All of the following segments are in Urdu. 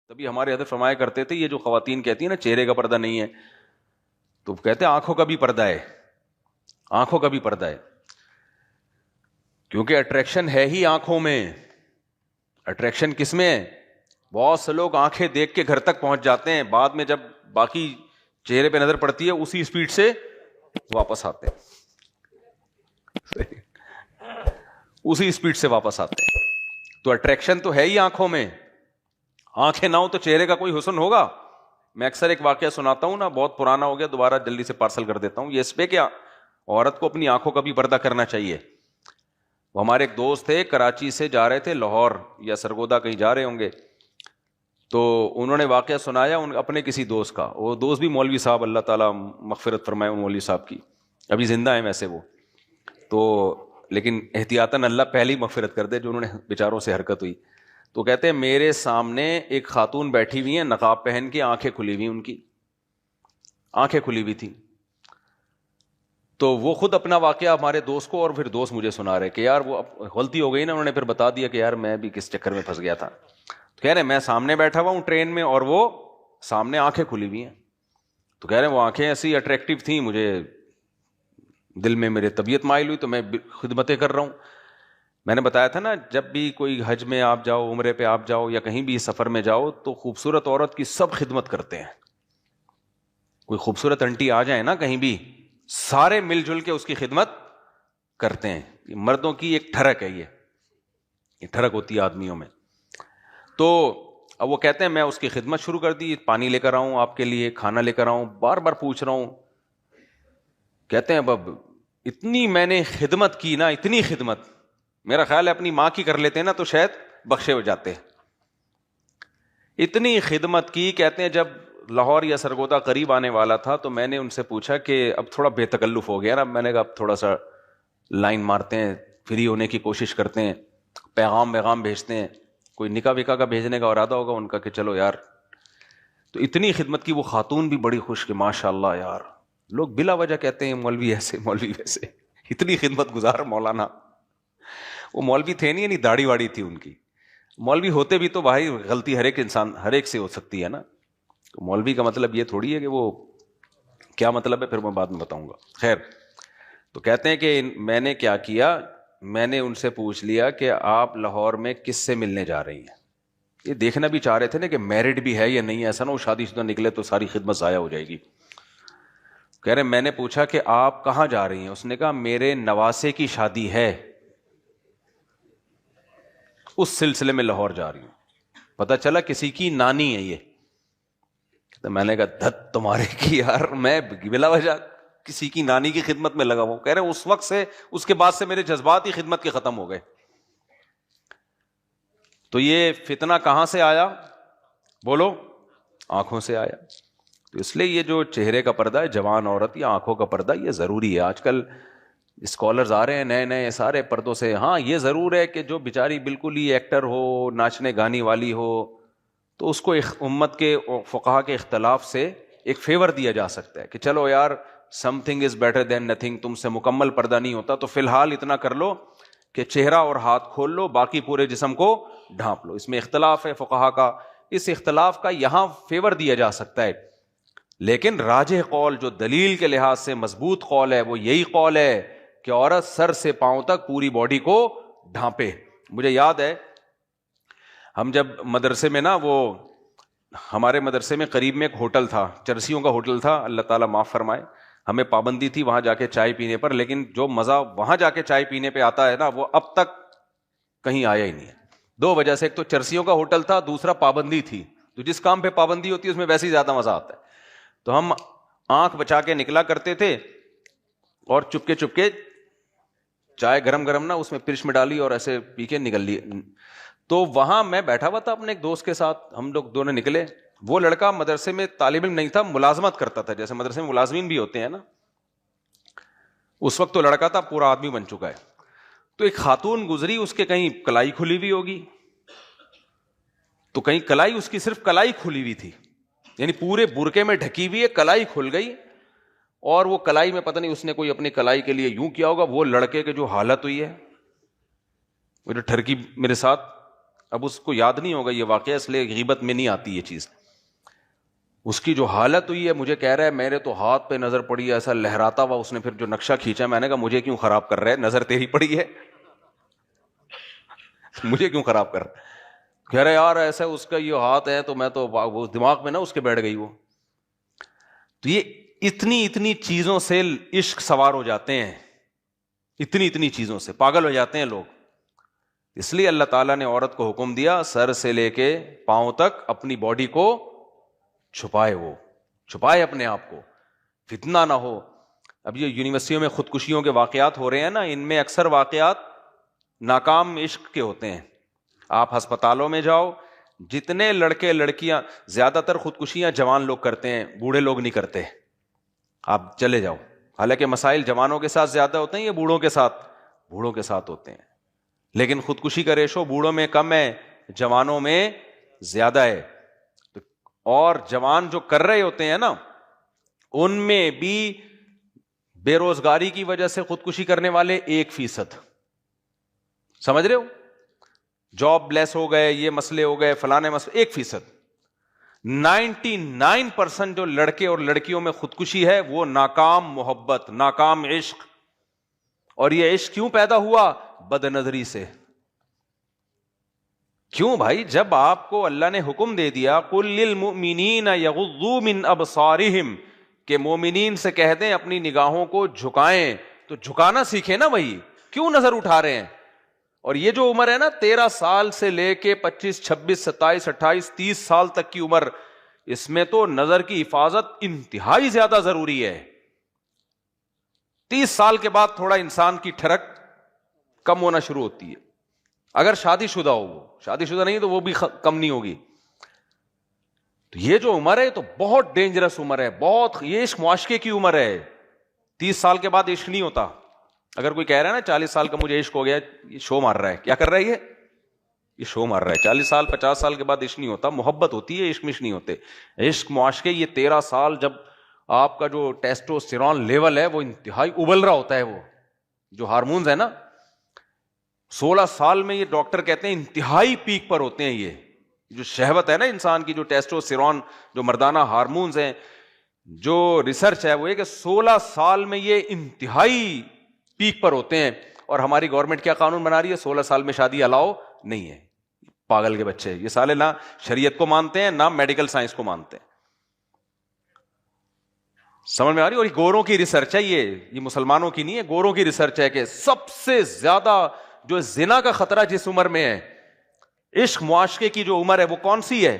تبھی ہمارے حضرت فرمایا کرتے تھے یہ جو خواتین کہتی ہیں نا چہرے کا پردہ نہیں ہے، تو کہتے ہیں آنکھوں کا بھی پردہ ہے، آنکھوں کا بھی پردہ ہے، کیونکہ اٹریکشن ہے ہی آنکھوں میں. اٹریکشن کس میں ہے؟ بہت سے لوگ آنکھیں دیکھ کے گھر تک پہنچ جاتے ہیں، بعد میں جب باقی چہرے پہ نظر پڑتی ہے اسی اسپیڈ سے واپس آتے ہیں، اسی اسپیڈ سے واپس آتے ہیں. تو اٹریکشن تو ہے ہی آنکھوں میں، آنکھیں نہ ہو تو چہرے کا کوئی حسن ہوگا؟ میں اکثر ایک واقعہ سناتا ہوں نا، بہت پرانا ہو گیا، دوبارہ جلدی سے پارسل کر دیتا ہوں. یہ اس پہ کیا عورت کو اپنی آنکھوں کا بھی پردہ کرنا چاہیے. وہ ہمارے ایک دوست تھے، کراچی سے جا رہے تھے لاہور یا سرگودا کہیں جا رہے ہوں گے، تو انہوں نے واقعہ سنایا اپنے کسی دوست کا. وہ دوست بھی مولوی صاحب، اللہ تعالیٰ مغفرت فرمائے مولوی صاحب کی، ابھی زندہ ہیں ویسے وہ تو، لیکن احتیاطاً اللہ پہلے ہی مغفرت کر دے جو انہوں نے بیچاروں سے حرکت ہوئی. تو کہتے ہیں میرے سامنے ایک خاتون بیٹھی ہوئی ہیں نقاب پہن کے، آنکھیں کھلی ہوئی، ان کی آنکھیں کھلی ہوئی تھی. تو وہ خود اپنا واقعہ ہمارے دوست کو، اور پھر دوست مجھے سنا رہے کہ یار وہ غلطی ہو گئی نا، انہوں نے پھر بتا دیا کہ یار میں بھی کس چکر میں پھنس گیا تھا. کہہ رہے میں سامنے بیٹھا ہوا ہوں ٹرین میں اور وہ سامنے آنکھیں کھلی ہوئی ہیں. تو کہہ رہے وہ آنکھیں ایسی اٹریکٹیو تھیں، مجھے دل میں میرے طبیعت مائل ہوئی تو میں خدمتیں کر رہا ہوں. میں نے بتایا تھا نا جب بھی کوئی حج میں آپ جاؤ، عمرے پہ آپ جاؤ یا کہیں بھی سفر میں جاؤ تو خوبصورت عورت کی سب خدمت کرتے ہیں. کوئی خوبصورت انٹی آ جائے نا کہیں بھی، سارے مل جل کے اس کی خدمت کرتے ہیں. مردوں کی ایک ٹھڑک ہے، یہ ٹھڑک ہوتی ہے آدمیوں میں. تو اب وہ کہتے ہیں میں اس کی خدمت شروع کر دی، پانی لے کر آؤں آپ کے لیے، کھانا لے کر آؤں، بار بار پوچھ رہا ہوں. کہتے ہیں اب اتنی میں نے خدمت کی نا، اتنی خدمت، میرا خیال ہے اپنی ماں کی کر لیتے نا تو شاید بخشے ہو جاتے. اتنی خدمت کی. کہتے ہیں جب لاہور یا سرگودا قریب آنے والا تھا تو میں نے ان سے پوچھا کہ اب تھوڑا بے تکلف ہو گیا نا، میں نے کہا اب تھوڑا سا لائن مارتے ہیں، فری ہونے کی کوشش کرتے ہیں، پیغام بھیجتے ہیں. کوئی نکاح وکاح کا بھیجنے کا ارادہ ہوگا ان کا کہ چلو یار. تو اتنی خدمت کی. وہ خاتون بھی بڑی خوش کہ ماشاء اللہ یار. لوگ بلا وجہ کہتے ہیں مولوی ایسے مولوی ویسے، اتنی خدمت گزار مولانا. وہ مولوی تھے نہیں، یعنی داڑھی واڑی تھی ان کی. مولوی ہوتے بھی تو بھائی غلطی ہر ایک انسان، ہر ایک سے ہو سکتی ہے نا. مولوی کا مطلب یہ تھوڑی ہے کہ وہ کیا مطلب ہے پھر میں بعد میں بتاؤں گا. خیر، تو کہتے ہیں کہ میں نے کیا کیا، میں نے ان سے پوچھ لیا کہ آپ لاہور میں کس سے ملنے جا رہی ہیں. یہ دیکھنا بھی چاہ رہے تھے نا کہ میرڈ بھی ہے یا نہیں، ایسا نہ وہ شادی شدہ نکلے تو ساری خدمت ضائع ہو جائے گی. کہہ رہے میں نے پوچھا کہ آپ کہاں جا رہی ہیں. اس نے کہا میرے نواسے کی شادی ہے، اس سلسلے میں لاہور جا رہی ہوں. پتہ چلا کسی کی نانی ہے یہ. تو میں نے کہا دھت تمہارے کی یار، میں بلا وجہ کسی کی نانی کی خدمت میں لگا ہوں. کہہ رہے اس وقت سے، اس کے بعد سے میرے جذبات ہی خدمت کے ختم ہو گئے. تو یہ فتنہ کہاں سے آیا؟ بولو، آنکھوں سے آیا. تو اس لیے یہ جو چہرے کا پردہ ہے، جوان عورت یا آنکھوں کا پردہ، یہ ضروری ہے. آج کل اسکالرز آ رہے ہیں نئے نئے سارے پردوں سے. ہاں یہ ضرور ہے کہ جو بیچاری بالکل ہی ایکٹر ہو، ناچنے گانے والی ہو، تو اس کو امت کے فقہا کے اختلاف سے ایک فیور دیا جا سکتا ہے کہ چلو یار some thing is better than nothing. تم سے مکمل پردہ نہیں ہوتا تو فی الحال اتنا کر لو کہ چہرہ اور ہاتھ کھول لو، باقی پورے جسم کو ڈھانپ لو. اس میں اختلاف ہے فقہا کا. اس اختلاف کا یہاں فیور دیا جا سکتا ہے، لیکن راجح قول جو دلیل کے لحاظ سے مضبوط قول ہے وہ یہی قول ہے کہ عورت سر سے پاؤں تک پوری باڈی کو ڈھانپے. مجھے یاد ہے ہم جب مدرسے میں نا، وہ ہمارے مدرسے میں قریب میں ایک ہوٹل تھا، چرسیوں کا ہوٹل تھا، اللہ تعالیٰ معاف فرمائے. ہمیں پابندی تھی وہاں جا کے چائے پینے پر، لیکن جو مزہ وہاں جا کے چائے پینے پہ آتا ہے نا وہ اب تک کہیں آیا ہی نہیں ہے. دو وجہ سے، ایک تو چرسیوں کا ہوٹل تھا، دوسرا پابندی تھی. تو جس کام پہ پابندی ہوتی ہے اس میں ویسے ہی زیادہ مزہ آتا ہے. تو ہم آنکھ بچا کے نکلا کرتے تھے اور چپکے چپکے چائے گرم گرم نا اس میں پرش میں ڈالی اور ایسے پی کے نکل لی. تو وہاں میں بیٹھا ہوا تھا اپنے ایک دوست کے ساتھ، ہم لوگ دونوں نکلے. وہ لڑکا مدرسے میں طالب علم نہیں تھا، ملازمت کرتا تھا، جیسے مدرسے میں ملازمین بھی ہوتے ہیں نا. اس وقت تو لڑکا تھا، پورا آدمی بن چکا ہے. تو ایک خاتون گزری، اس کے کہیں کلائی کھلی ہوئی ہوگی، تو کہیں کلائی، اس کی صرف کلائی کھلی ہوئی تھی، یعنی پورے برقعے میں ڈھکی ہوئی ہے، کلائی کھل گئی. اور وہ کلائی میں پتہ نہیں اس نے کوئی اپنی کلائی کے لیے یوں کیا ہوگا. وہ لڑکے کے جو حالت ہوئی ہے، وہ جو ٹھرکی میرے ساتھ اب اس کو یاد نہیں ہوگا یہ واقعہ، اس لیے غیبت میں نہیں آتی یہ چیز. اس کی جو حالت ہوئی ہے، مجھے کہہ رہا ہے میرے تو ہاتھ پہ نظر پڑی ہے ایسا لہراتا ہوا. اس نے پھر جو نقشہ کھینچا، میں نے کہا مجھے کیوں خراب کر رہا ہے، نظر تیری پڑی ہے مجھے کیوں خراب کر رہا ہے. کہہ رہے یار ایسا اس کا یہ ہاتھ ہے، تو میں تو وہ دماغ میں نا اس کے بیٹھ گئی وہ. تو یہ اتنی چیزوں سے عشق سوار ہو جاتے ہیں، اتنی چیزوں سے پاگل ہو جاتے ہیں لوگ. اس لیے اللہ تعالیٰ نے عورت کو حکم دیا سر سے لے کے پاؤں تک اپنی باڈی کو چھپائے، وہ چھپائے اپنے آپ کو، فتنہ نہ ہو. اب یہ یونیورسٹیوں میں خودکشیوں کے واقعات ہو رہے ہیں نا، ان میں اکثر واقعات ناکام عشق کے ہوتے ہیں. آپ ہسپتالوں میں جاؤ، جتنے لڑکے لڑکیاں، زیادہ تر خودکشیاں جوان لوگ کرتے ہیں، بوڑھے لوگ نہیں کرتے. آپ چلے جاؤ، حالانکہ مسائل جوانوں کے ساتھ زیادہ ہوتے ہیں یا بوڑھوں کے ساتھ ہوتے ہیں، لیکن خودکشی کا ریشو بوڑھوں میں کم ہے، جوانوں میں زیادہ ہے. اور جوان جو کر رہے ہوتے ہیں نا، ان میں بھی بے روزگاری کی وجہ سے خودکشی کرنے والے 1%. سمجھ رہے ہو؟ جاب لیس ہو گئے، یہ مسئلے ہو گئے، فلانے مسئلے، 1%. 99% جو لڑکے اور لڑکیوں میں خودکشی ہے وہ ناکام محبت، ناکام عشق. اور یہ عشق کیوں پیدا ہوا؟ بد نظری سے. کیوں بھائی؟ جب آپ کو اللہ نے حکم دے دیا قُل لِّلْمُؤْمِنِينَ يَغُضُّوا مِنْ أَبْصَارِهِمْ کہ مومنین سے کہہ دیں اپنی نگاہوں کو جھکائیں، تو جھکانا سیکھیں نا. وہی کیوں نظر اٹھا رہے ہیں؟ اور یہ جو عمر ہے نا 13 سال سے لے کے 25 26 27 28 30 سال تک کی عمر، اس میں تو نظر کی حفاظت انتہائی زیادہ ضروری ہے. 30 سال کے بعد تھوڑا انسان کی ٹھڑک کم ہونا شروع ہوتی ہے، اگر شادی شدہ ہو. وہ شادی شدہ نہیں تو وہ بھی کم نہیں ہوگی. تو یہ جو عمر ہے تو بہت ڈینجرس عمر ہے، بہت، یہ عشق معاشقے کی عمر ہے. 30 سال کے بعد عشق نہیں ہوتا. اگر کوئی کہہ رہا ہے نا 40 سال کا مجھے عشق ہو گیا، یہ شو مار رہا ہے. کیا کر رہا ہے یہ شو مار رہا ہے. 40 سال 50 سال کے بعد عشق نہیں ہوتا، محبت ہوتی ہے، عشق مش نہیں ہوتے. عشق معاشقے یہ 13 سال جب آپ کا جو ٹیسٹوسٹیرون لیول ہے وہ انتہائی ابل رہا ہوتا ہے، وہ جو ہارمونز ہے نا 16 سال میں یہ ڈاکٹر کہتے ہیں انتہائی پیک پر ہوتے ہیں. یہ جو شہوت ہے نا انسان کی، جو ٹیسٹوسٹیرون، جو مردانہ ہارمونز ہیں، جو ریسرچ ہے وہ یہ کہ 16 سال میں یہ انتہائی پیک پر ہوتے ہیں. اور ہماری گورنمنٹ کیا قانون بنا رہی ہے؟ 16 سال میں شادی الاؤ نہیں ہے. پاگل کے بچے یہ سالے نہ شریعت کو مانتے ہیں نہ میڈیکل سائنس کو مانتے ہیں. سمجھ میں آ رہی؟ اور یہ گوروں کی ریسرچ ہے، یہ مسلمانوں کی نہیں ہے، گوروں کی ریسرچ ہے کہ سب سے زیادہ جو زنا کا خطرہ جس عمر میں ہے، عشق معاشقے کی جو عمر ہے وہ کون سی ہے؟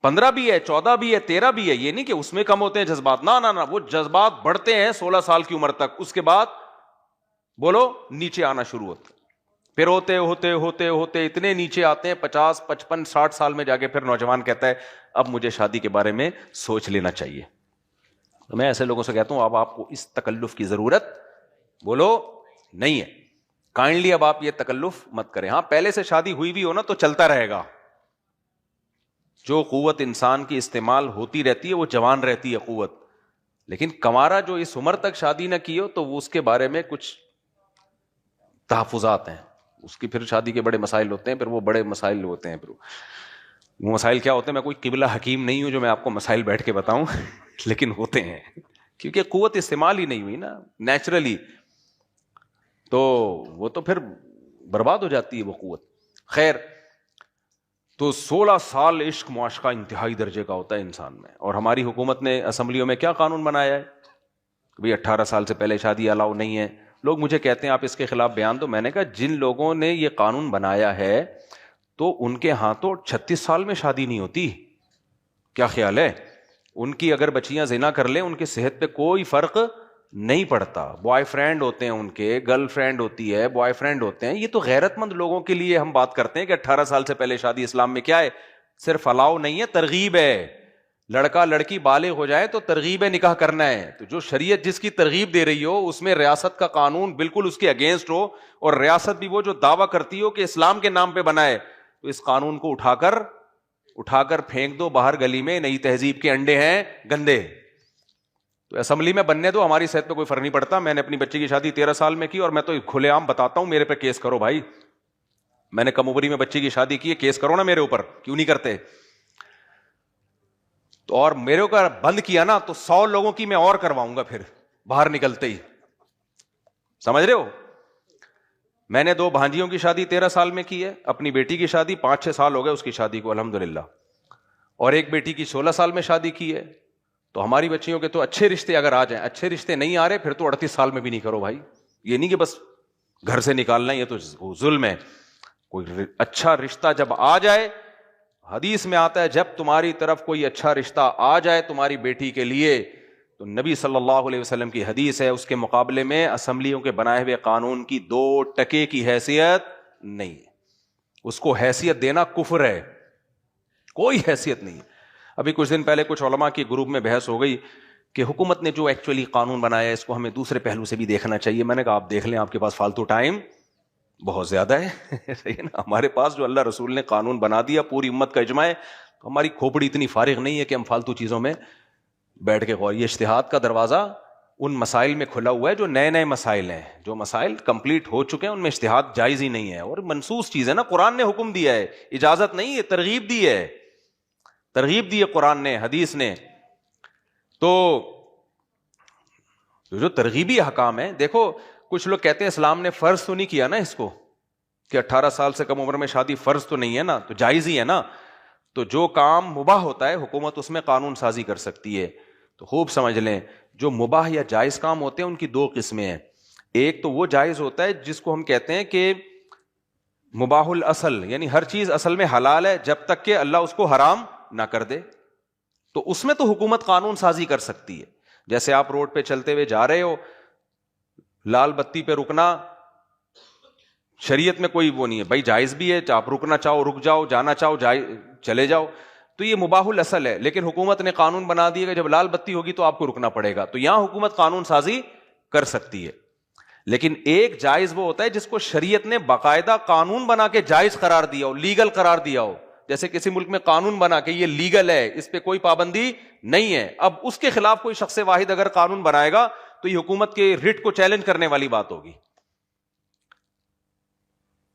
15 بھی ہے، 14 بھی ہے، 13 بھی ہے. یہ نہیں کہ اس میں کم ہوتے ہیں جذبات، نہ وہ جذبات بڑھتے ہیں 16 سال کی عمر تک. اس کے بعد بولو نیچے آنا شروع ہوتے، پھر ہوتے ہوتے ہوتے ہوتے اتنے نیچے آتے ہیں 50 55 60 سال میں جا کے پھر نوجوان کہتا ہے اب مجھے شادی کے بارے میں سوچ لینا چاہیے. تو میں ایسے لوگوں سے کہتا ہوں اب آپ کو اس تکلف کی ضرورت بولو نہیں ہے. کائنڈلی اب آپ یہ تکلف مت کریں. ہاں پہلے سے شادی ہوئی بھی ہو نا تو چلتا رہے گا. جو قوت انسان کی استعمال ہوتی رہتی ہے وہ جوان رہتی ہے قوت. لیکن کمارا جو اس عمر تک شادی نہ کی ہو تو وہ اس کے بارے میں کچھ تحفظات ہیں. اس کی پھر شادی کے بڑے مسائل ہوتے ہیں، پھر وہ بڑے مسائل ہوتے ہیں. پھر وہ مسائل کیا ہوتے ہیں؟ میں کوئی قبلہ حکیم نہیں ہوں جو میں آپ کو مسائل بیٹھ کے بتاؤں لیکن ہوتے ہیں کیونکہ قوت استعمال ہی نہیں ہوئی نا نیچرلی، تو وہ تو پھر برباد ہو جاتی ہے وہ قوت. خیر، تو 16 سال عشق معاشقہ انتہائی درجے کا ہوتا ہے انسان میں. اور ہماری حکومت نے اسمبلیوں میں کیا قانون بنایا ہے کہ 18 سال سے پہلے شادی الاؤ نہیں ہے. لوگ مجھے کہتے ہیں آپ اس کے خلاف بیان دو. میں نے کہا جن لوگوں نے یہ قانون بنایا ہے تو ان کے ہاں تو 36 سال میں شادی نہیں ہوتی. کیا خیال ہے؟ ان کی اگر بچیاں زنا کر لیں ان کی صحت پہ کوئی فرق نہیں پڑتا. بوائے فرینڈ ہوتے ہیں ان کے، گرل فرینڈ ہوتی ہے، بوائے فرینڈ ہوتے ہیں. یہ تو غیرت مند لوگوں کے لیے ہم بات کرتے ہیں کہ 18 سال سے پہلے شادی اسلام میں کیا ہے؟ صرف الاؤ نہیں ہے، ترغیب ہے. لڑکا لڑکی بالغ ہو جائے تو ترغیب ہے نکاح کرنا ہے. تو جو شریعت جس کی ترغیب دے رہی ہو اس میں ریاست کا قانون بالکل اس کے اگینسٹ ہو، اور ریاست بھی وہ جو دعویٰ کرتی ہو کہ اسلام کے نام پہ بنا ہے، تو اس قانون کو اٹھا کر پھینک دو باہر گلی میں. نئی تہذیب کے انڈے ہیں گندے. تو اسمبلی میں بننے دو، ہماری صحت پہ کوئی فرق نہیں پڑتا. میں نے اپنی بچی کی شادی 13 سال میں کی اور میں تو کھلے عام بتاتا ہوں، میرے پہ کیس کرو بھائی. میں نے کم عمری میں بچی کی شادی کی ہے, کیس کرو نا میرے اوپر, کیوں نہیں کرتے؟ تو اور میرے اوپر بند کیا نا تو 100 لوگوں کی میں اور کرواؤں گا پھر باہر نکلتے ہی, سمجھ رہے ہو؟ میں نے 2 بھانجیوں کی شادی 13 سال میں کی ہے, اپنی بیٹی کی شادی 5-6 سال ہو گئے اس کی شادی کو الحمدللہ, اور ایک بیٹی کی 16 سال میں شادی کی ہے. تو ہماری بچیوں کے تو اچھے رشتے اگر آ جائیں, اچھے رشتے نہیں آ رہے پھر تو 38 سال میں بھی نہیں کرو بھائی. یہ نہیں کہ بس گھر سے نکالنا, یہ تو ظلم ہے. کوئی اچھا رشتہ جب آ جائے, حدیث میں آتا ہے جب تمہاری طرف کوئی اچھا رشتہ آ جائے تمہاری بیٹی کے لیے, تو نبی صلی اللہ علیہ وسلم کی حدیث ہے اس کے مقابلے میں اسمبلیوں کے بنائے ہوئے قانون کی 2 ٹکے کی حیثیت نہیں ہے. اس کو حیثیت دینا کفر ہے, کوئی حیثیت نہیں ہے. ابھی کچھ دن پہلے کچھ علماء کے گروپ میں بحث ہو گئی کہ حکومت نے جو ایکچولی قانون بنایا ہے اس کو ہمیں دوسرے پہلو سے بھی دیکھنا چاہیے. میں نے کہا آپ دیکھ لیں, آپ کے پاس فالتو ٹائم بہت زیادہ ہے. صحیح ہے نا, ہمارے پاس جو اللہ رسول نے قانون بنا دیا پوری امت کا اجماع ہے, تو ہماری کھوپڑی اتنی فارغ نہیں ہے کہ ہم فالتو چیزوں میں بیٹھ کے غور. یہ اجتہاد کا دروازہ ان مسائل میں کھلا ہوا ہے جو نئے مسائل ہیں, جو مسائل کمپلیٹ ہو چکے ہیں ان میں اجتہاد جائز ہی نہیں ہے. اور منسوس چیز ہے نا, قرآن نے حکم دیا ہے, اجازت نہیں ہے, ترغیب دی ہے, ترغیب دی ہے قرآن نے, حدیث نے. تو جو ترغیبی حکام ہیں, دیکھو کچھ لوگ کہتے ہیں اسلام نے فرض تو نہیں کیا نا اس کو کہ 18 سال سے کم عمر میں شادی فرض تو نہیں ہے نا, تو جائز ہی ہے نا. تو جو کام مباح ہوتا ہے حکومت اس میں قانون سازی کر سکتی ہے. تو خوب سمجھ لیں, جو مباح یا جائز کام ہوتے ہیں ان کی 2 قسمیں ہیں. ایک تو وہ جائز ہوتا ہے جس کو ہم کہتے ہیں کہ مباح الاصل, یعنی ہر چیز اصل میں حلال ہے جب تک کہ اللہ اس کو حرام نہ کر دے, تو اس میں تو حکومت قانون سازی کر سکتی ہے. جیسے آپ روڈ پہ چلتے ہوئے جا رہے ہو, لال بتی پہ رکنا شریعت میں کوئی وہ نہیں ہے بھائی, جائز بھی ہے, آپ رکنا چاہو رک جاؤ, جانا چاہو چلے جاؤ, تو یہ مباح الاصل ہے. لیکن حکومت نے قانون بنا دیا کہ جب لال بتی ہوگی تو آپ کو رکنا پڑے گا, تو یہاں حکومت قانون سازی کر سکتی ہے. لیکن ایک جائز وہ ہوتا ہے جس کو شریعت نے باقاعدہ قانون بنا کے جائز قرار دیا ہو, لیگل قرار دیا ہو. جیسے کسی ملک میں قانون بنا کہ یہ لیگل ہے, اس پہ کوئی پابندی نہیں ہے. اب اس کے خلاف کوئی شخص واحد اگر قانون بنائے گا تو یہ حکومت کے رٹ کو چیلنج کرنے والی بات ہوگی.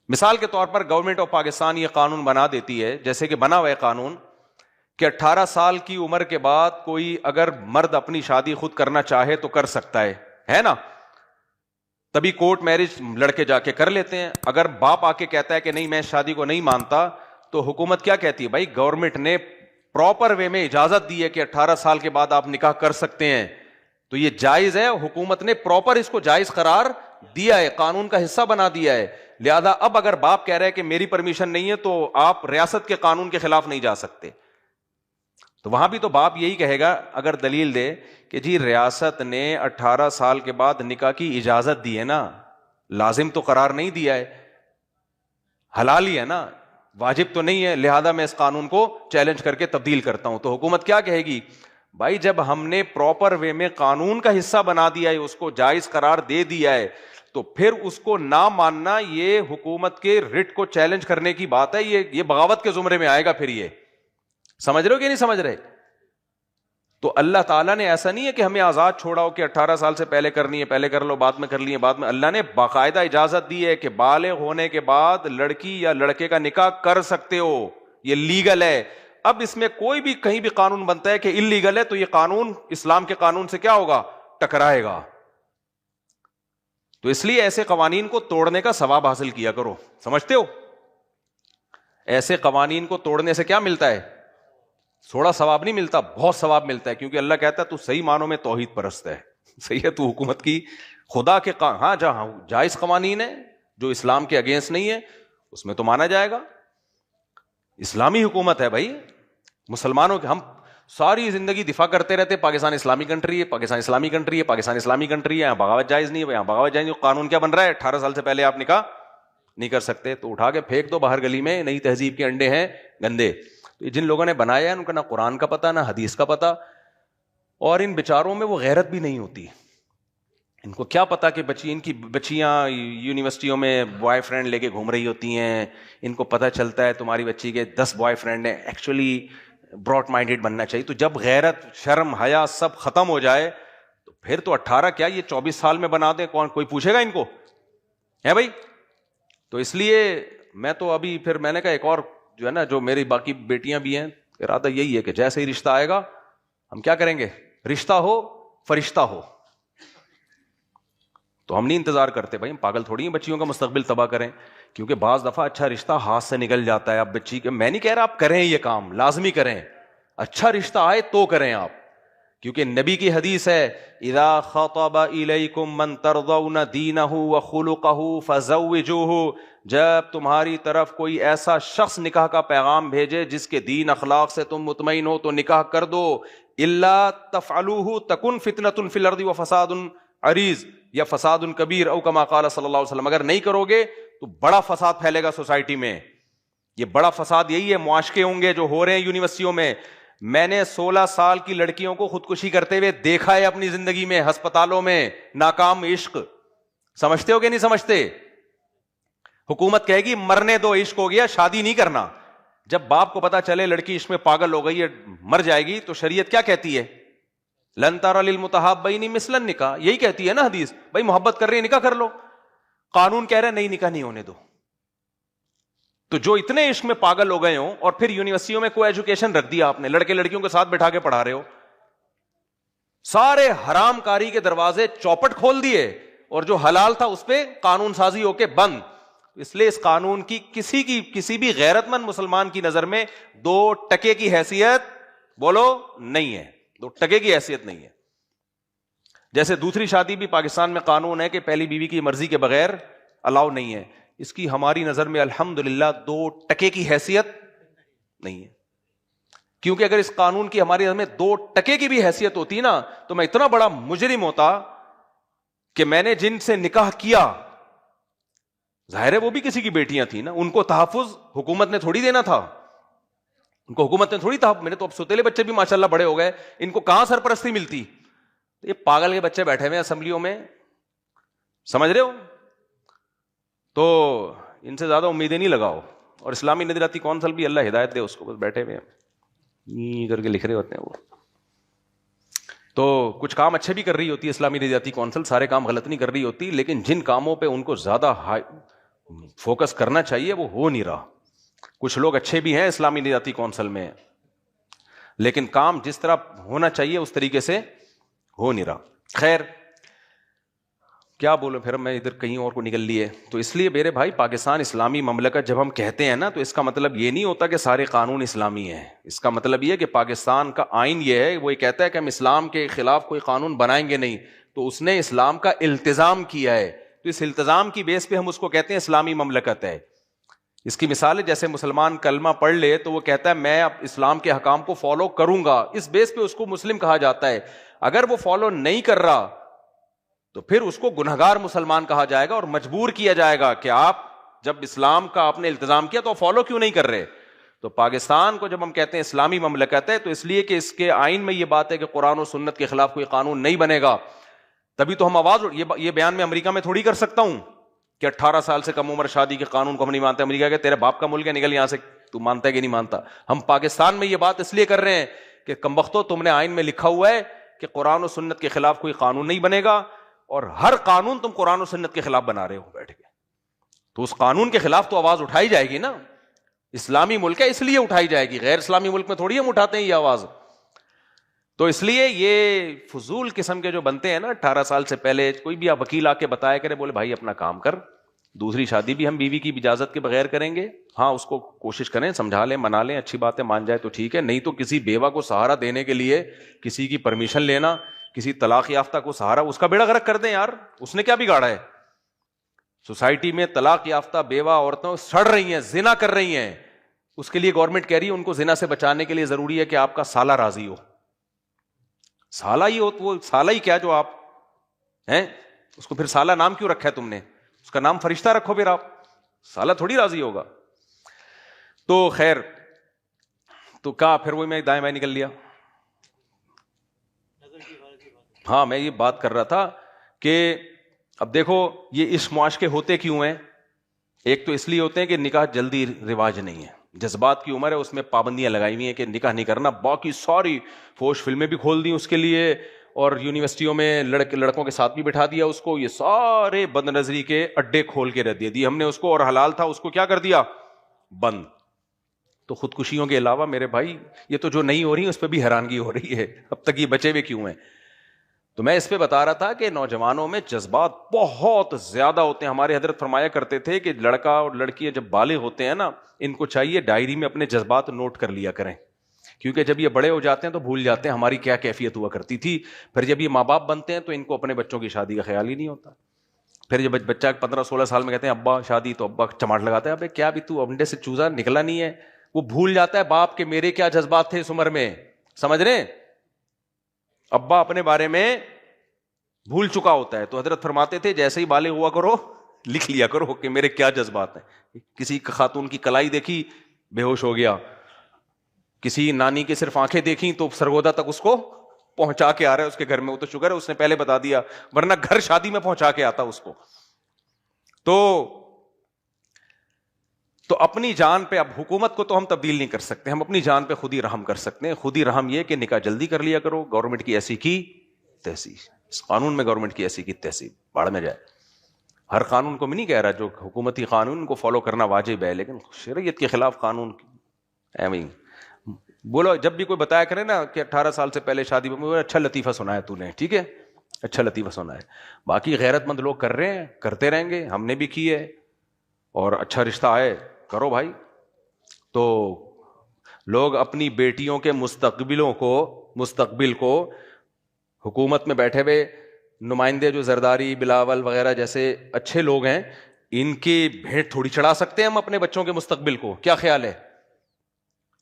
مثال کے طور پر گورنمنٹ آف پاکستان یہ قانون بنا دیتی ہے, جیسے کہ بنا ہوا ہے قانون کہ 18 سال کی عمر کے بعد کوئی اگر مرد اپنی شادی خود کرنا چاہے تو کر سکتا ہے نا, تبھی کورٹ میرج لڑکے جا کے کر لیتے ہیں. اگر باپ آ کے کہتا ہے کہ نہیں میں شادی کو نہیں مانتا, تو حکومت کیا کہتی ہے, بھائی گورنمنٹ نے پراپر وے میں اجازت دی ہے کہ 18 سال کے بعد آپ نکاح کر سکتے ہیں, تو یہ جائز ہے. حکومت نے پراپر اس کو جائز قرار دیا ہے, قانون کا حصہ بنا دیا ہے. لہذا اب اگر باپ کہہ رہے کہ میری پرمیشن نہیں ہے تو آپ ریاست کے قانون کے خلاف نہیں جا سکتے, تو وہاں بھی تو باپ یہی کہے گا اگر دلیل دے کہ جی ریاست نے 18 سال کے بعد نکاح کی اجازت دی ہے نا, لازم تو قرار نہیں دیا ہے, حلال ہی ہے نا, واجب تو نہیں ہے, لہذا میں اس قانون کو چیلنج کر کے تبدیل کرتا ہوں. تو حکومت کیا کہے گی, بھائی جب ہم نے پراپر وے میں قانون کا حصہ بنا دیا ہے, اس کو جائز قرار دے دیا ہے, تو پھر اس کو نہ ماننا یہ حکومت کے رٹ کو چیلنج کرنے کی بات ہے, یہ بغاوت کے زمرے میں آئے گا. پھر یہ سمجھ رہے ہو کہ نہیں سمجھ رہے؟ تو اللہ تعالیٰ نے ایسا نہیں ہے کہ ہمیں آزاد چھوڑا ہو کہ 18 سال سے پہلے کرنی ہے پہلے کر لو, بعد میں کر لیے بعد میں. اللہ نے باقاعدہ اجازت دی ہے کہ بالغ ہونے کے بعد لڑکی یا لڑکے کا نکاح کر سکتے ہو, یہ لیگل ہے. اب اس میں کوئی بھی کہیں بھی قانون بنتا ہے کہ انلیگل ہے, تو یہ قانون اسلام کے قانون سے کیا ہوگا, ٹکرائے گا. تو اس لیے ایسے قوانین کو توڑنے کا ثواب حاصل کیا کرو. سمجھتے ہو؟ ایسے قوانین کو توڑنے سے کیا ملتا ہے, تھوڑا ثواب نہیں ملتا, بہت ثواب ملتا ہے. کیونکہ اللہ کہتا ہے تو صحیح معنوں میں توحید پرست ہے, صحیح ہے, تو حکومت کی خدا کے ہاں جہاں جائز قوانین ہیں جو اسلام کے اگینسٹ نہیں ہے اس میں تو مانا جائے گا. اسلامی حکومت ہے بھائی, مسلمانوں کے ہم ساری زندگی دفاع کرتے رہتے پاکستان اسلامی کنٹری ہے, پاکستان اسلامی کنٹری ہے, پاکستان اسلامی کنٹری ہے, یہاں بغاوت جائز نہیں ہے, یہاں بغاوت جائز نہیں. قانون کیا بن رہا ہے, 18 سال سے پہلے آپ نکاح نہیں کر سکتے, تو اٹھا کے پھینک دو باہر گلی میں, نئی تہذیب کے انڈے ہیں گندے. تو جن لوگوں نے بنایا ہے ان کا نہ قرآن کا پتہ نہ حدیث کا پتہ, اور ان بیچاروں میں وہ غیرت بھی نہیں ہوتی. ان کو کیا پتا کہ ان کی بچیاں یونیورسٹیوں میں بوائے فرینڈ لے کے گھوم رہی ہوتی ہیں, ان کو پتہ چلتا ہے تمہاری بچی کے 10 بوائے فرینڈ ہیں. ایکچولی براڈ مائنڈیڈ بننا چاہیے. تو جب غیرت شرم حیا سب ختم ہو جائے تو پھر تو 18 کیا یہ 24 سال میں بنا دیں, کوئی پوچھے گا ان کو, ہے بھائی؟ تو اس لیے میں تو ابھی پھر میں نے کہا ایک اور جو ہے نا, جو میری باقی بیٹیاں بھی ہیں, ارادہ یہی ہے کہ جیسے ہی رشتہ آئے گا ہم کیا کریں گے, رشتہ ہو فرشتہ ہو. تو ہم نہیں انتظار کرتے بھائی, ہم پاگل تھوڑی ہیں بچیوں کا مستقبل تباہ کریں, کیونکہ بعض دفعہ اچھا رشتہ ہاتھ سے نکل جاتا ہے. اب بچی کے, میں نہیں کہہ رہا آپ کریں یہ کام, لازمی کریں, اچھا رشتہ آئے تو کریں آپ, کیونکہ نبی کی حدیث ہے اذا خطب الیکم من ترضون دینہ وخلقہ فزوجوہ, جب تمہاری طرف کوئی ایسا شخص نکاح کا پیغام بھیجے جس کے دین اخلاق سے تم مطمئن ہو تو نکاح کر دو. الا تفعلوہ تکن فتنۃ فی الارض وفساد عریض یا فساد کبیر او کما قال صلی اللہ علیہ وسلم, اگر نہیں کرو گے تو بڑا فساد پھیلے گا سوسائٹی میں. یہ بڑا فساد یہی ہے, معاشقے ہوں گے جو ہو رہے ہیں یونیورسٹیوں میں. میں نے 16 سال کی لڑکیوں کو خودکشی کرتے ہوئے دیکھا ہے اپنی زندگی میں, ہسپتالوں میں, ناکام عشق. سمجھتے ہو کہ نہیں سمجھتے؟ حکومت کہے گی مرنے دو, عشق ہو گیا, شادی نہیں کرنا. جب باپ کو پتا چلے لڑکی عشق میں پاگل ہو گئی ہے, مر جائے گی, تو شریعت کیا کہتی ہے, لن تری للمتحابین مثل النکاح, یہی کہتی ہے نا حدیث, بھائی محبت کر رہی ہے نکاح کر لو. قانون کہہ رہے نہیں, نکاح نہیں ہونے دو. تو جو اتنے عشق میں پاگل ہو گئے ہوں, اور پھر یونیورسٹیوں میں کو ایجوکیشن رکھ دیا آپ نے, لڑکے لڑکیوں کے ساتھ بٹھا کے پڑھا رہے ہو, سارے حرام کاری کے دروازے چوپٹ کھول دیے, اور جو حلال تھا اس پہ قانون سازی ہو کے بند. اس لیے اس قانون کی کسی بھی غیرت مند مسلمان کی نظر میں 2 ٹکے کی حیثیت بولو نہیں ہے, 2 ٹکے کی حیثیت نہیں ہے. جیسے دوسری شادی بھی پاکستان میں قانون ہے کہ پہلی بیوی کی مرضی کے بغیر الاؤ نہیں ہے, اس کی ہماری نظر میں الحمدللہ 2 ٹکے کی حیثیت نہیں ہے. کیونکہ اگر اس قانون کی ہماری نظر میں 2 ٹکے کی بھی حیثیت ہوتی نا, تو میں اتنا بڑا مجرم ہوتا کہ میں نے جن سے نکاح کیا, ظاہر ہے وہ بھی کسی کی بیٹیاں تھیں نا, ان کو تحفظ حکومت نے تھوڑی دینا تھا, ان کو حکومت نے تھوڑی تحفظ. میرے تو اب سوتیلے بچے بھی ماشاءاللہ بڑے ہو گئے, ان کو کہاں سرپرستی ملتی. یہ پاگل کے بچے بیٹھے ہوئے اسمبلیوں میں, سمجھ رہے ہو, تو ان سے زیادہ امیدیں نہیں لگاؤ. اور اسلامی نظریاتی کونسل بھی اللہ ہدایت دے اس کو, بس بیٹھے ہوئے ہیں کر کے لکھ رہے ہوتے ہیں وہ. تو کچھ کام اچھے بھی کر رہی ہوتی ہے اسلامی نظریاتی کونسل, سارے کام غلط نہیں کر رہی ہوتی, لیکن جن کاموں پہ ان کو زیادہ فوکس کرنا چاہیے وہ ہو نہیں رہا. کچھ لوگ اچھے بھی ہیں اسلامی نظریاتی کونسل میں, لیکن کام جس طرح ہونا چاہیے اس طریقے سے ہو نہیں رہا. خیر کیا بولوں, پھر میں ادھر کہیں اور کو نکل لیے. تو اس لیے میرے بھائی پاکستان اسلامی مملکت جب ہم کہتے ہیں نا, تو اس کا مطلب یہ نہیں ہوتا کہ سارے قانون اسلامی ہیں. اس کا مطلب یہ ہے کہ پاکستان کا آئین یہ ہے, وہ یہ کہتا ہے کہ ہم اسلام کے خلاف کوئی قانون بنائیں گے نہیں, تو اس نے اسلام کا التزام کیا ہے, تو اس التزام کی بیس پہ ہم اس کو کہتے ہیں اسلامی مملکت ہے. اس کی مثال ہے جیسے مسلمان کلمہ پڑھ لے تو وہ کہتا ہے میں اب اسلام کے حکام کو فالو کروں گا, اس بیس پہ اس کو مسلم کہا جاتا ہے. اگر وہ فالو نہیں کر رہا تو پھر اس کو گنہگار مسلمان کہا جائے گا, اور مجبور کیا جائے گا کہ آپ جب اسلام کا آپ نے التزام کیا تو فالو کیوں نہیں کر رہے. تو پاکستان کو جب ہم کہتے ہیں اسلامی مملکت ہے, تو اس لیے کہ اس کے آئین میں یہ بات ہے کہ قرآن و سنت کے خلاف کوئی قانون نہیں بنے گا. تبھی تو ہم آواز, یہ بیان میں امریکہ میں تھوڑی کر سکتا ہوں کہ 18 سال سے کم عمر شادی کے قانون کو ہم نہیں مانتے. امریکہ کہ تیرے باپ کا ملک ہے, نکل یہاں سے, تو مانتا ہے کہ نہیں مانتا. ہم پاکستان میں یہ بات اس لیے کر رہے ہیں کہ کمبختو تم نے آئین میں لکھا ہوا ہے کہ قرآن و سنت کے خلاف کوئی قانون نہیں بنے گا, اور ہر قانون تم قرآن و سنت کے خلاف بنا رہے ہو بیٹھ کے, تو اس قانون کے خلاف تو آواز اٹھائی جائے گی نا. اسلامی ملک ہے اس لیے اٹھائی جائے گی, غیر اسلامی ملک میں تھوڑی ہم اٹھاتے ہیں یہ آواز. تو اس لیے یہ فضول قسم کے جو بنتے ہیں نا 18 سال سے پہلے, کوئی بھی وکیل آ کے بتایا کرے, بولے بھائی اپنا کام کر, دوسری شادی بھی ہم بیوی کی اجازت کے بغیر کریں گے. ہاں اس کو کوشش کریں, سمجھا لیں, منا لیں, اچھی بات ہے, مان جائے تو ٹھیک ہے, نہیں تو کسی بیوہ کو سہارا دینے کے لیے کسی کی پرمیشن لینا, کسی طلاق یافتہ کو سہارا, اس کا بیڑا غرق کر دیں یار. اس نے کیا بگاڑا ہے؟ سوسائٹی میں طلاق یافتہ بیوہ عورتیں سڑ رہی ہیں, زنا کر رہی ہیں, اس کے لیے گورنمنٹ کہہ رہی ہے ان کو زنا سے بچانے کے لیے ضروری ہے کہ آپ کا سالہ راضی ہو. سالہ ہی ہو تو وہ سالہ ہی کیا جو آپ ہیں, اس کو پھر سالہ نام کیوں رکھا ہے تم نے؟ اس کا نام فرشتہ رکھو پھر, آپ سالہ تھوڑی راضی ہوگا. تو خیر, تو کہا پھر وہی میں دائیں بائیں نکل لیا. ہاں میں یہ بات کر رہا تھا کہ اب دیکھو یہ اس معاشقے ہوتے کیوں ہیں. ایک تو اس لیے ہوتے ہیں کہ نکاح جلدی رواج نہیں ہے, جذبات کی عمر ہے, اس میں پابندیاں لگائی ہوئی ہیں کہ نکاح نہیں کرنا. باقی ساری فوش فلمیں بھی کھول دی اس کے لیے, اور یونیورسٹیوں میں لڑکوں کے ساتھ بھی بٹھا دیا اس کو, یہ سارے بد نظری کے اڈے کھول کے رکھ دیے ہم نے اس کو, اور حلال تھا اس کو کیا کر دیا, بند. تو خودکشیوں کے علاوہ میرے بھائی یہ تو جو نہیں ہو رہی ہیں اس پہ بھی حیرانگی ہو رہی ہے, اب تک یہ بچے ہوئے کیوں ہیں. تو میں اس پہ بتا رہا تھا کہ نوجوانوں میں جذبات بہت زیادہ ہوتے ہیں. ہمارے حضرت فرمایا کرتے تھے کہ لڑکا اور لڑکیاں جب بالغ ہوتے ہیں نا, ان کو چاہیے ڈائری میں اپنے جذبات نوٹ کر لیا کریں, کیونکہ جب یہ بڑے ہو جاتے ہیں تو بھول جاتے ہیں ہماری کیا کیفیت ہوا کرتی تھی. پھر جب یہ ماں باپ بنتے ہیں تو ان کو اپنے بچوں کی شادی کا خیال ہی نہیں ہوتا. پھر جب بچہ 15-16 سال میں کہتے ہیں ابا شادی, تو ابا چماٹ لگاتا ہے, ابے کیا بھی تو انڈے سے چوزا نکلا نہیں ہے. وہ بھول جاتا ہے باپ کے میرے کیا جذبات تھے اس عمر میں, سمجھ رہے ہیں, ابا اپنے بارے میں بھول چکا ہوتا ہے. تو حضرت فرماتے تھے جیسے ہی بالغ ہوا کرو لکھ لیا کرو کہ میرے کیا جذبات ہیں. کسی خاتون کی کلائی دیکھی بے ہوش ہو گیا, کسی نانی کے صرف آنکھیں دیکھیں تو سرگودا تک اس کو پہنچا کے آ رہا ہے اس کے گھر میں, وہ تو شکر ہے اس نے پہلے بتا دیا, ورنہ گھر شادی میں پہنچا کے آتا اس کو. تو اپنی جان پہ, اب حکومت کو تو ہم تبدیل نہیں کر سکتے, ہم اپنی جان پہ خود ہی رحم کر سکتے ہیں. خود ہی رحم یہ کہ نکاح جلدی کر لیا کرو, گورنمنٹ کی ایسی کی تیسی, اس قانون میں گورنمنٹ کی ایسی کی تیسی باڑ میں جائے. ہر قانون کو میں نہیں کہہ رہا, جو حکومتی قانون کو فالو کرنا واجب ہے, لیکن شریعت کے خلاف قانون بولو. جب بھی کوئی بتایا کرے نا کہ 18 سال سے پہلے شادی میں, اچھا لطیفہ سنا ہے تو نے, ٹھیک ہے اچھا لطیفہ سنا ہے. باقی غیرت مند لوگ کر رہے ہیں, کرتے رہیں گے, ہم نے بھی کی ہے, اور اچھا رشتہ ہے کرو بھائی. تو لوگ اپنی بیٹیوں کے مستقبل کو حکومت میں بیٹھے ہوئے نمائندے جو زرداری بلاول وغیرہ جیسے اچھے لوگ ہیں, ان کی بھیٹ تھوڑی چڑھا سکتے ہیں ہم اپنے بچوں کے مستقبل کو. کیا خیال ہے,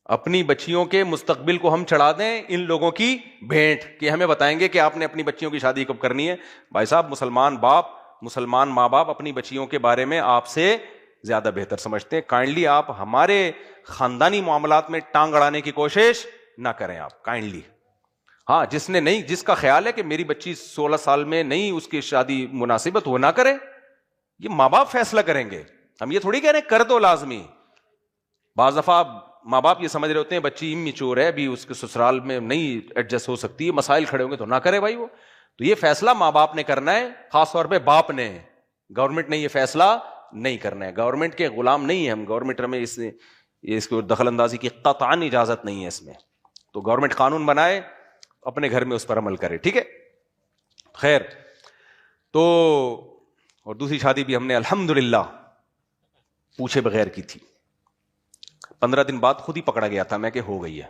اپنی بچیوں کے مستقبل کو ہم چڑھا دیں ان لوگوں کی بھیٹ کہ ہمیں بتائیں گے کہ آپ نے اپنی بچیوں کی شادی کب کرنی ہے؟ بھائی صاحب, مسلمان ماں باپ اپنی بچیوں کے بارے میں آپ سے زیادہ بہتر سمجھتے ہیں. کائنڈلی آپ ہمارے خاندانی معاملات میں ٹانگ اڑانے کی کوشش نہ کریں آپ, کائنڈلی. ہاں, جس کا خیال ہے کہ میری بچی 16 سال میں نہیں اس کی شادی مناسبت, وہ نہ کرے. یہ ماں باپ فیصلہ کریں گے, ہم یہ تھوڑی کہہ رہے ہیں کر دو لازمی. بعض دفعہ ماں باپ یہ سمجھ رہے ہوتے ہیں بچی امیچور ہے, ابھی اس کے سسرال میں نہیں ایڈجسٹ ہو سکتی, مسائل کھڑے ہوں گے تو نہ کرے بھائی وہ. تو یہ فیصلہ ماں باپ نے کرنا ہے, خاص طور پہ باپ نے. گورنمنٹ نے یہ فیصلہ نہیں کرنا ہے, گورنمنٹ کے غلام نہیں ہے ہم, گورنمنٹ میں اس کو دخل اندازی کی قطعاً اجازت نہیں ہے اس میں. تو گورنمنٹ قانون بنائے, اپنے گھر میں اس پر عمل کرے, ٹھیک ہے. خیر, تو اور دوسری شادی بھی ہم نے الحمدللہ پوچھے بغیر کی تھی. 15 دن بعد خود ہی پکڑا گیا تھا میں کہ ہو گئی ہے.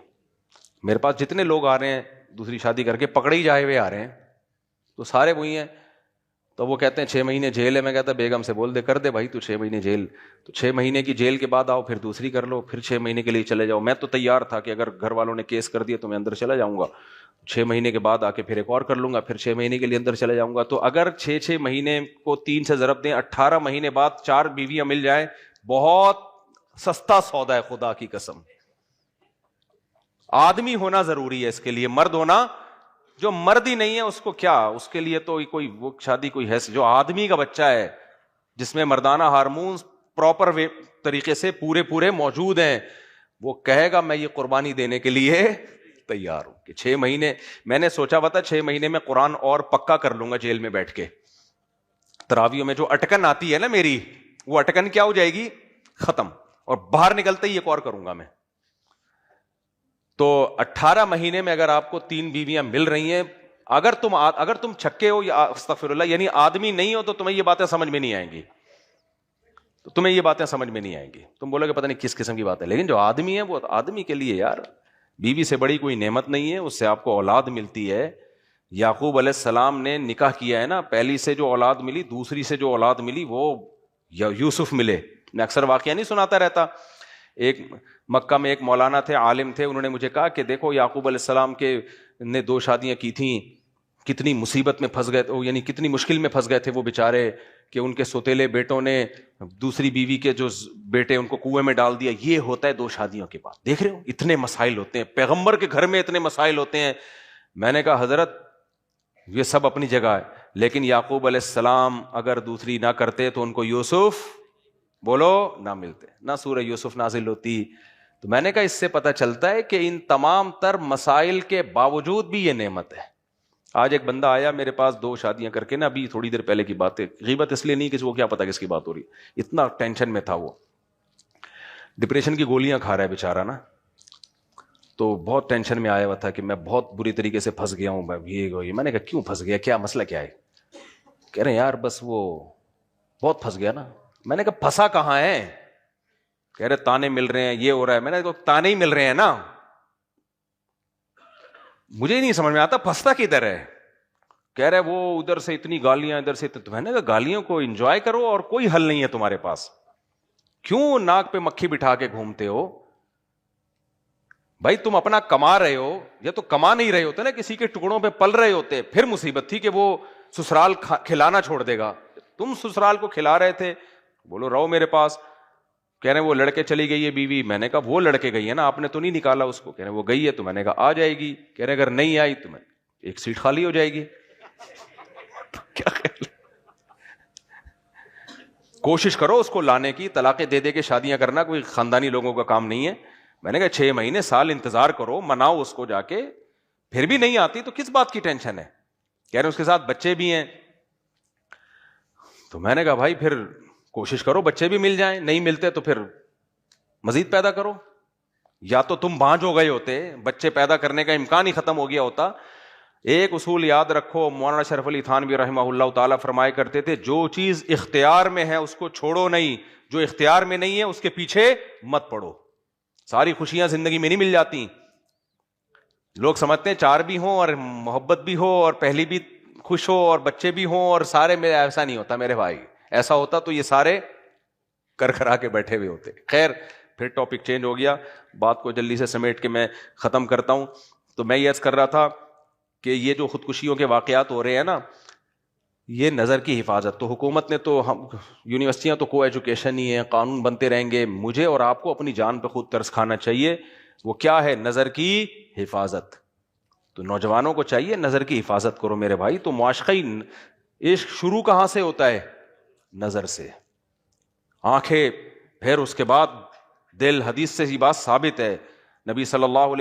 میرے پاس جتنے لوگ آ رہے ہیں دوسری شادی کر کے پکڑے ہی جائے ہوئے آ رہے ہیں, تو سارے وہی ہیں. تو وہ کہتے ہیں 6 مہینے جیل ہے. میں کہتا بیگم سے بول دے کر دے بھائی تو 6 مہینے جیل. تو 6 مہینے کی جیل کے بعد آؤ, پھر دوسری کر لو, پھر 6 مہینے کے لیے چلے جاؤ. میں تو تیار تھا کہ اگر گھر والوں نے کیس کر دیا تو میں اندر چلا جاؤں گا, 6 مہینے کے بعد آ کے پھر ایک اور کر لوں گا, پھر 6 مہینے کے لیے اندر چلا جاؤں گا. تو اگر 6 مہینے کو 3 سے ضرب دیں, 18 مہینے بعد 4 بیویاں مل جائیں, بہت سستا سودا ہے خدا کی قسم. آدمی ہونا ضروری ہے اس کے لیے, مرد ہونا. جو مرد ہی نہیں ہے اس کو کیا, اس کے لیے تو کوئی وہ شادی کوئی ہے. جو آدمی کا بچہ ہے جس میں مردانہ ہارمونز پراپر طریقے سے پورے موجود ہیں, وہ کہے گا میں یہ قربانی دینے کے لیے تیار ہوں. کہ 6 مہینے میں نے سوچا ہوا تھا 6 مہینے میں قرآن اور پکا کر لوں گا جیل میں بیٹھ کے. تراویوں میں جو اٹکن آتی ہے نا میری, وہ اٹکن کیا ہو جائے گی, ختم, اور باہر نکلتے ہی ایک اور کروں گا میں. تو 18 مہینے میں اگر آپ کو 3 بیویاں مل رہی ہیں, اگر تم چھکے ہو یا استغفر اللہ یعنی آدمی نہیں ہو, تو تمہیں یہ باتیں سمجھ میں نہیں آئیں گی. تم بولو کہ پتہ نہیں کس قسم کی بات ہے, لیکن جو آدمی ہے وہ آدمی کے لیے یار بیوی سے بڑی کوئی نعمت نہیں ہے. اس سے آپ کو اولاد ملتی ہے. یعقوب علیہ السلام نے نکاح کیا ہے نا, پہلی سے جو اولاد ملی, دوسری سے جو اولاد ملی وہ یوسف ملے. میں اکثر واقعہ نہیں سناتا رہتا. ایک مکہ میں ایک مولانا تھے, عالم تھے, انہوں نے مجھے کہا کہ دیکھو یعقوب علیہ السلام کے نے 2 شادیاں کی تھیں, کتنی مصیبت میں پھنس گئے, یعنی کتنی مشکل میں پھنس گئے تھے وہ بیچارے, کہ ان کے سوتیلے بیٹوں نے دوسری بیوی کے جو بیٹے ان کو کنویں میں ڈال دیا. یہ ہوتا ہے 2 شادیوں کے بعد. دیکھ رہے ہو اتنے مسائل ہوتے ہیں, پیغمبر کے گھر میں اتنے مسائل ہوتے ہیں. میں نے کہا حضرت یہ سب اپنی جگہ ہے, لیکن یعقوب علیہ السلام اگر دوسری نہ کرتے تو ان کو یوسف بولو نہ ملتے, نہ سورہ یوسف نازل ہوتی. تو میں نے کہا اس سے پتہ چلتا ہے کہ ان تمام تر مسائل کے باوجود بھی یہ نعمت ہے. آج ایک بندہ آیا میرے پاس 2 شادیاں کر کے نا, ابھی تھوڑی دیر پہلے کی بات ہے, غیبت اس لیے نہیں کسی کو کیا پتا کس کی بات ہو رہی, اتنا ٹینشن میں تھا وہ, ڈپریشن کی گولیاں کھا رہا ہے بیچارہ نا, تو بہت ٹینشن میں آیا ہوا تھا کہ میں بہت بری طریقے سے پھنس گیا ہوں, میں نے کہا کیوں پھنس گیا, کیا مسئلہ کیا ہے؟ کہہ رہے ہیں یار بس وہ بہت پھنس گیا نا. میں نے کہا پھنسا کہاں ہے؟ کہہ رہے تانے مل رہے ہیں, یہ ہو رہا ہے. میں نے کہا تانے ہی مل رہے ہیں نا, مجھے ہی نہیں سمجھ میں آتا پھنستا کدھر ہے. کہہ رہے وہ ادھر سے اتنی گالیاں, ادھر سے, تو میں نے کہا گالیوں کو انجوائے کرو اور کوئی حل نہیں ہے تمہارے پاس, کیوں ناک پہ مکھی بٹھا کے گھومتے ہو؟ بھائی تم اپنا کما رہے ہو, یا تو کما نہیں رہے ہوتے نا, کسی کے ٹکڑوں پہ پل رہے ہوتے, پھر مصیبت تھی کہ وہ سسرال کھلانا چھوڑ دے گا. تم سسرال کو کھلا رہے تھے, بولو رہو میرے پاس. کہہ رہے ہیں وہ لڑکے چلی گئی ہے بیوی. میں نے کہا وہ لڑکے گئی ہے نا, آپ نے تو نہیں نکالا اس کو. کہہ رہے ہیں وہ گئی ہے, تو میں نے کہا آ جائے گی. کہہ رہے اگر نہیں آئی تو میں ایک سیٹ خالی ہو جائے گی. کیا خیال, کوشش کرو اس کو لانے کی, طلاقیں دے دے کے شادیاں کرنا کوئی خاندانی لوگوں کا کام نہیں ہے. میں نے کہا 6 مہینے سال انتظار کرو, مناؤ اس کو جا کے, پھر بھی نہیں آتی تو کس بات کی ٹینشن ہے؟ کہہ رہے اس کے ساتھ بچے بھی ہیں. تو میں نے کہا بھائی پھر کوشش کرو بچے بھی مل جائیں, نہیں ملتے تو پھر مزید پیدا کرو. یا تو تم بانجھ ہو گئے ہوتے, بچے پیدا کرنے کا امکان ہی ختم ہو گیا ہوتا. ایک اصول یاد رکھو, مولانا شرف علی تھانوی رحمہ اللہ تعالیٰ فرمایا کرتے تھے جو چیز اختیار میں ہے اس کو چھوڑو نہیں, جو اختیار میں نہیں ہے اس کے پیچھے مت پڑو. ساری خوشیاں زندگی میں نہیں مل جاتی. لوگ سمجھتے ہیں 4 بھی ہوں اور محبت بھی ہو اور پہلی بھی خوش ہو اور بچے بھی ہوں اور سارے میرے, ایسا نہیں ہوتا میرے بھائی. ایسا ہوتا تو یہ سارے کر کرا کے بیٹھے ہوئے ہوتے. خیر پھر ٹاپک چینج ہو گیا, بات کو جلدی سے سمیٹ کے میں ختم کرتا ہوں. تو میں یہ عرض کر رہا تھا کہ یہ جو خودکشیوں کے واقعات ہو رہے ہیں نا, یہ نظر کی حفاظت تو حکومت نے, تو ہم یونیورسٹیاں تو کو ایجوکیشن ہی ہیں, قانون بنتے رہیں گے. مجھے اور آپ کو اپنی جان پہ خود ترس کھانا چاہیے. وہ کیا ہے؟ نظر کی حفاظت. تو نوجوانوں کو چاہیے نظر کی حفاظت کرو میرے بھائی. تو معاشقی عشق شروع کہاں سے ہوتا ہے؟ نظر سے. آنکھیں, پھر اس کے بعد دل. حدیث سے یہ بات ثابت ہے, نبی صلی اللہ علیہ